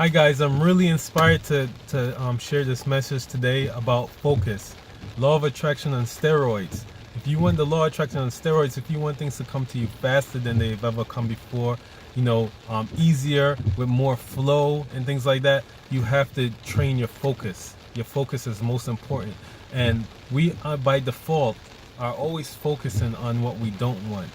Hi guys, I'm really inspired to share this message today about focus. Law of attraction on steroids. If you want the law of attraction on steroids, if you want things to come to you faster than they've ever come before, easier, with more flow and things like that, you have to train your focus. Your focus is most important. And we are by default are always focusing on what we don't want,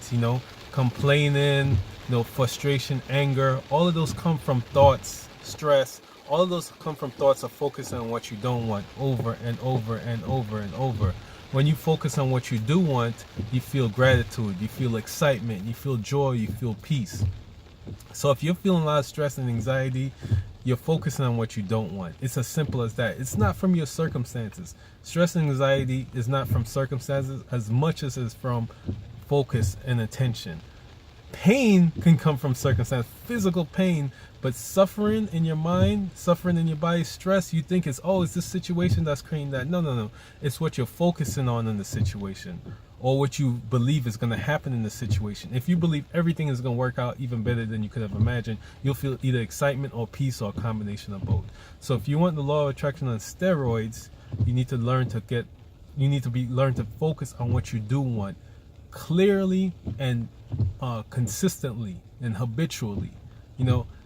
complaining, frustration, anger, all of those come from thoughts, stress, all of those come from thoughts of focusing on what you don't want over and over and over and over. When you focus on what you do want, you feel gratitude, you feel excitement, you feel joy, you feel peace. So if you're feeling a lot of stress and anxiety, you're focusing on what you don't want. It's as simple as that. It's not from your circumstances. Stress and anxiety is not from circumstances as much as it's from focus and attention. Pain can come from circumstance, physical pain, but suffering in your mind, suffering in your body, stress, you think it's this situation that's creating that. No. It's what you're focusing on in the situation, or what you believe is going to happen in the situation. If you believe everything is going to work out even better than you could have imagined, you'll feel either excitement or peace or a combination of both. So if you want the law of attraction on steroids, you need to learn to focus on what you do want clearly and consistently and habitually,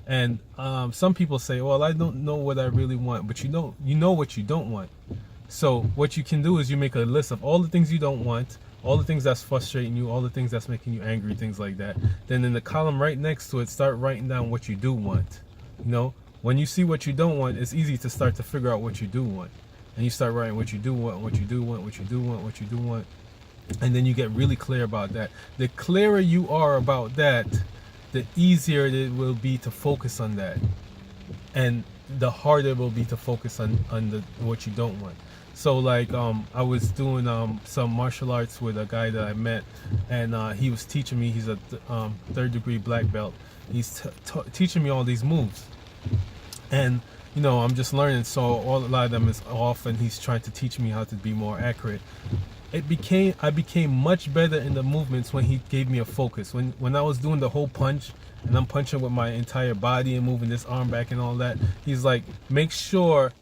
and some people say, well, I don't know what I really want, but you know what you don't want. So what you can do is you make a list of all the things you don't want, all the things that's frustrating you, all the things that's making you angry, things like that. Then in the column right next to it, start writing down what you do want. When you see what you don't want, it's easy to start to figure out what you do want. And you start writing what you do want, what you do want, what you do want, what you do want. And then you get really clear about that. The clearer you are about that, the easier it will be to focus on that. And the harder it will be to focus on what you don't want. So like I was doing some martial arts with a guy that I met, and he was teaching me. He's a third degree black belt. He's teaching me all these moves, and I'm just learning. So a lot of them is off, and he's trying to teach me how to be more accurate. I became much better in the movements when he gave me a focus. When I was doing the whole punch, and I'm punching with my entire body and moving this arm back and all that, he's like, make sure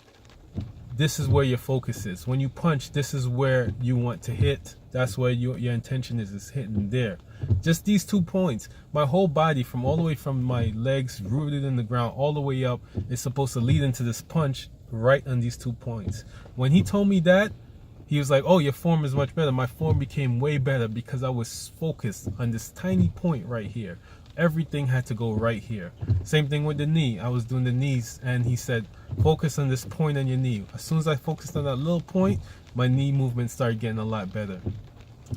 this is where your focus is. When you punch, this is where you want to hit. That's where your intention is hitting there. Just these 2 points. My whole body, from all the way from my legs rooted in the ground all the way up, is supposed to lead into this punch right on these 2 points. When he told me that, he was like, oh, your form is much better. My form became way better because I was focused on this tiny point right here. Everything had to go right here. Same thing with the knee. I was doing the knees, and he said, focus on this point on your knee. As soon as I focused on that little point, my knee movement started getting a lot better.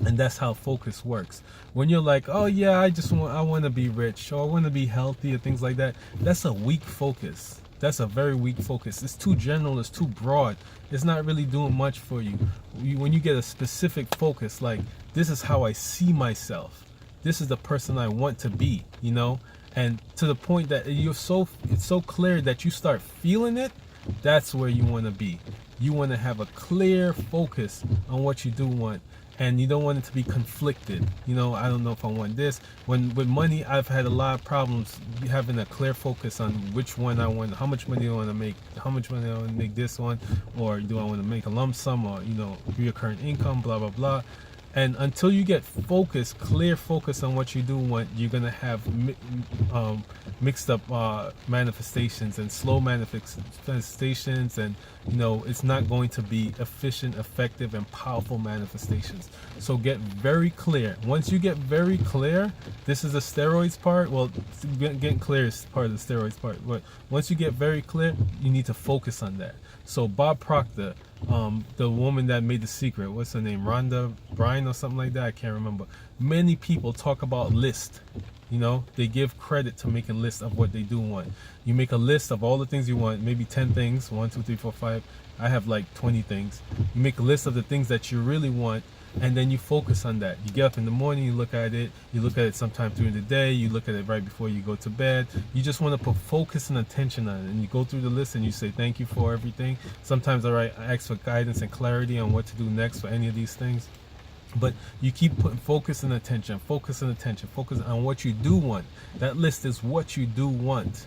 And that's how focus works. When you're like, oh yeah, I want to be rich, or I want to be healthy, or things like that, that's a weak focus. That's a very weak focus. It's too general, it's too broad. It's not really doing much for you. When you get a specific focus, like, this is how I see myself. This is the person I want to be, and to the point that it's so clear that you start feeling it, that's where you want to be. You want to have a clear focus on what you do want. And you don't want it to be conflicted. I don't know if I want this. With money, I've had a lot of problems having a clear focus on which one I want, how much money I want to make, how much money I want to make this one, or do I want to make a lump sum, or recurrent income, blah blah blah. And until you get clear focus on what you do want, you're gonna have mixed up manifestations and slow manifestations, and it's not going to be efficient, effective, and powerful manifestations. So get very clear. Once you get very clear, this is the steroids part. Well, getting clear is part of the steroids part. But once you get very clear, you need to focus on that. So Bob Proctor, the woman that made The Secret, what's her name, Rhonda Bryan or something like that, I can't remember. Many people talk about list. They give credit to making a list of what they do want. You make a list of all the things you want, maybe 10 things, 1, 2, 3, 4, 5. I have like 20 things. You make a list of the things that you really want, and then you focus on that. You get up in the morning, you look at it sometime during the day, you look at it right before you go to bed. You just want to put focus and attention on it, and you go through the list and you say thank you for everything. Sometimes I ask for guidance and clarity on what to do next for any of these things. But you keep putting focus and attention, focus on what you do want. That list is what you do want.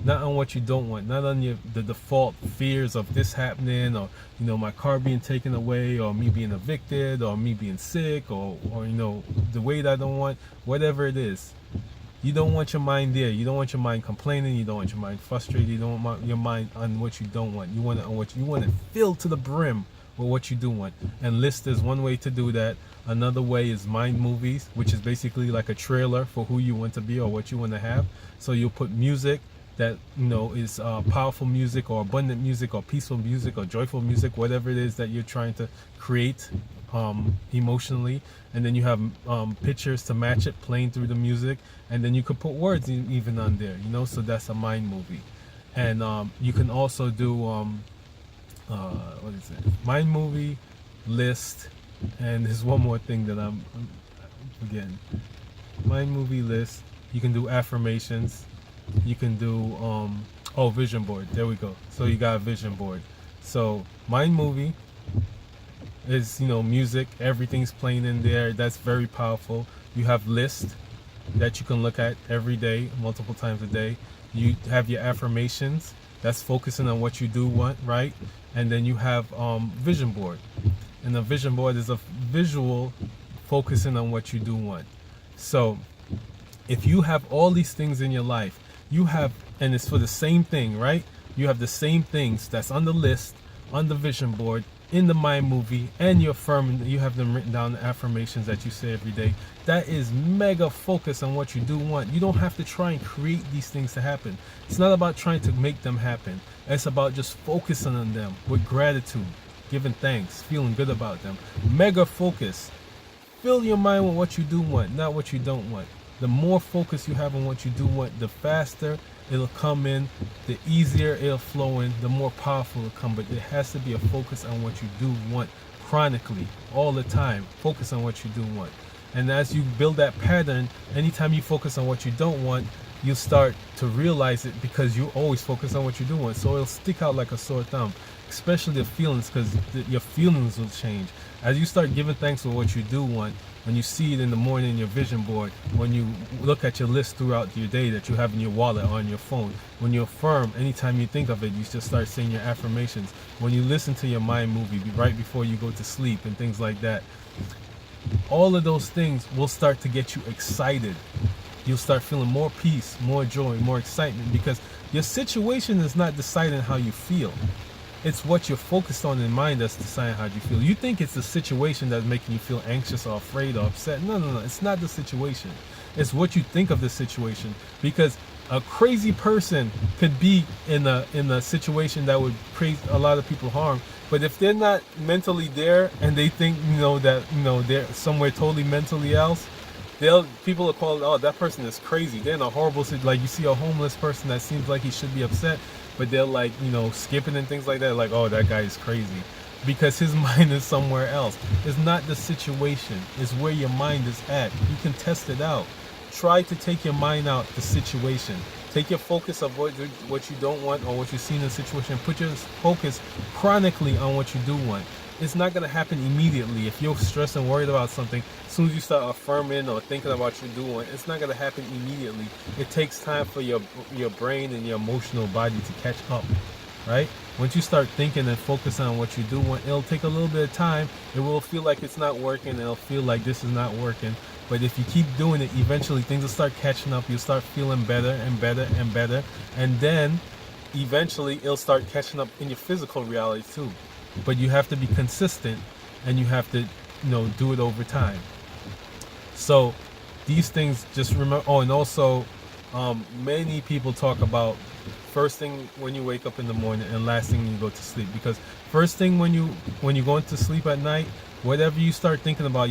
not on what you don't want, not on the default fears of this happening, or my car being taken away, or me being evicted, or me being sick, or the weight I don't want, whatever it is. You don't want your mind there. You don't want your mind complaining. You don't want your mind frustrated. You don't want your mind on what you don't want. You want it on what you want it filled to the brim with what you do want. And list is one way to do that. Another way is mind movies, which is basically like a trailer for who you want to be or what you want to have. So you'll put music that is powerful music, or abundant music, or peaceful music, or joyful music, whatever it is that you're trying to create emotionally. And then you have pictures to match it playing through the music, and then you could put words even on there, so that's a mind movie. And you can also do what is it, mind movie, list, and there's one more thing that I'm forgetting. Mind movie, list. You can do affirmations. You can do vision board. There we go. So you got a vision board. So mind movie is music, everything's playing in there. That's very powerful. You have list that you can look at every day, multiple times a day. You have your affirmations, that's focusing on what you do want, right? And then you have vision board, and the vision board is a visual focusing on what you do want. So if you have all these things in your life, and it's for the same thing, right? You have the same things that's on the list, on the vision board, in the mind movie, and you have them written down, the affirmations that you say every day. That is mega focus on what you do want. You don't have to try and create these things to happen. It's not about trying to make them happen. It's about just focusing on them with gratitude, giving thanks, feeling good about them. Mega focus. Fill your mind with what you do want, not what you don't want. The more focus you have on what you do want, the faster it'll come in, the easier it'll flow in, the more powerful it'll come. But it has to be a focus on what you do want chronically, all the time. Focus on what you do want. And as you build that pattern, anytime you focus on what you don't want, you'll start to realize it, because you always focus on what you do want. So it'll stick out like a sore thumb, especially the feelings, because your feelings will change. As you start giving thanks for what you do want, when you see it in the morning in your vision board, when you look at your list throughout your day that you have in your wallet or on your phone, when you affirm, anytime you think of it, you just start saying your affirmations. When you listen to your mind movie right before you go to sleep and things like that, all of those things will start to get you excited. You'll start feeling more peace, more joy, more excitement, because your situation is not deciding how you feel. It's what you're focused on in mind that's deciding how you feel. You think it's the situation that's making you feel anxious or afraid or upset. No. It's not the situation. It's what you think of the situation. Because a crazy person could be in a situation that would create a lot of people harm. But if they're not mentally there, and they think that they're somewhere totally mentally else, people will call it, oh, that person is crazy. They're in a horrible situation. Like, you see a homeless person that seems like he should be upset, but they're like, skipping and things like that. Like, oh, that guy is crazy, because his mind is somewhere else. It's not the situation. It's where your mind is at. You can test it out. Try to take your mind out the situation. Take your focus of what you don't want, or what you see in the situation. Put your focus chronically on what you do want. It's not going to happen immediately. If you're stressed and worried about something, as soon as you start affirming or thinking about what you're doing, it's not going to happen immediately. It takes time for your brain and your emotional body to catch up, right? Once you start thinking and focusing on what you do want, it'll take a little bit of time. It will feel like it's not working. It'll feel like this is not working. But if you keep doing it, eventually things will start catching up. You'll start feeling better and better and better. And then eventually it'll start catching up in your physical reality too. But you have to be consistent, and you have to do it over time. So these things, just remember. Oh, and also many people talk about first thing when you wake up in the morning and last thing when you go to sleep. Because first thing when you go into sleep at night, whatever you start thinking about,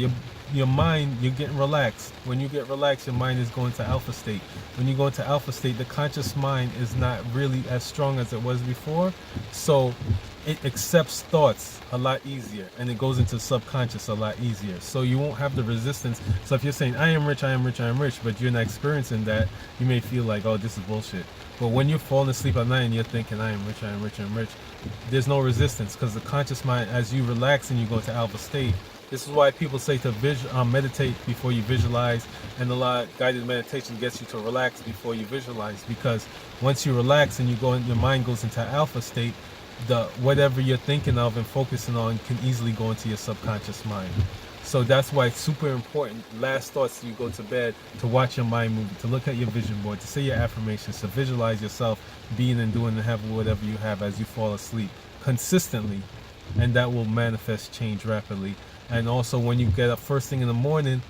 your mind, you're getting relaxed. When you get relaxed, your mind is going to alpha state. When you go into alpha state, the conscious mind is not really as strong as it was before. So it accepts thoughts a lot easier, and it goes into subconscious a lot easier. So you won't have the resistance. So if you're saying, I am rich, but you're not experiencing that, you may feel like, oh, this is bullshit. But when you're falling asleep at night and you're thinking, I am rich, there's no resistance, because the conscious mind, as you relax and you go to alpha state, This is why people say to meditate before you visualize, and a lot of guided meditation gets you to relax before you visualize, because once you relax and you go in, your mind goes into alpha state, the whatever you're thinking of and focusing on can easily go into your subconscious mind. So that's why it's super important, last thoughts you go to bed, to watch your mind movie, to look at your vision board, to say your affirmations, to visualize yourself being and doing and having whatever you have as you fall asleep consistently, and that will manifest change rapidly. And also when you get up first thing in the morning,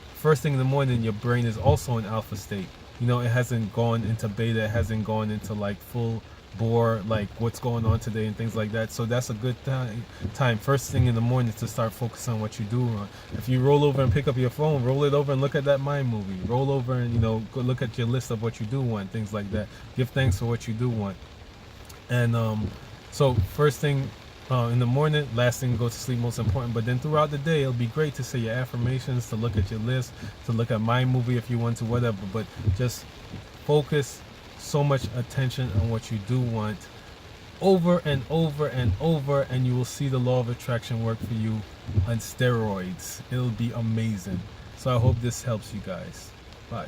your brain is also in alpha state. You know, it hasn't gone into beta, it hasn't gone into like full bore, like what's going on today and things like that. So that's a good time first thing in the morning to start focusing on what you do. If you roll over and pick up your phone, roll it over and look at that mind movie. Roll over and, you know, go look at your list of what you do want, things like that. Give thanks for what you do want. And so first thing in the morning, last thing, go to sleep, most important. But then throughout the day, it'll be great to say your affirmations, to look at your list, to look at mind movie if you want to, whatever. But just focus so much attention on what you do want over and over and over, and you will see the law of attraction work for you on steroids. It'll be amazing. So I hope this helps you guys. Bye.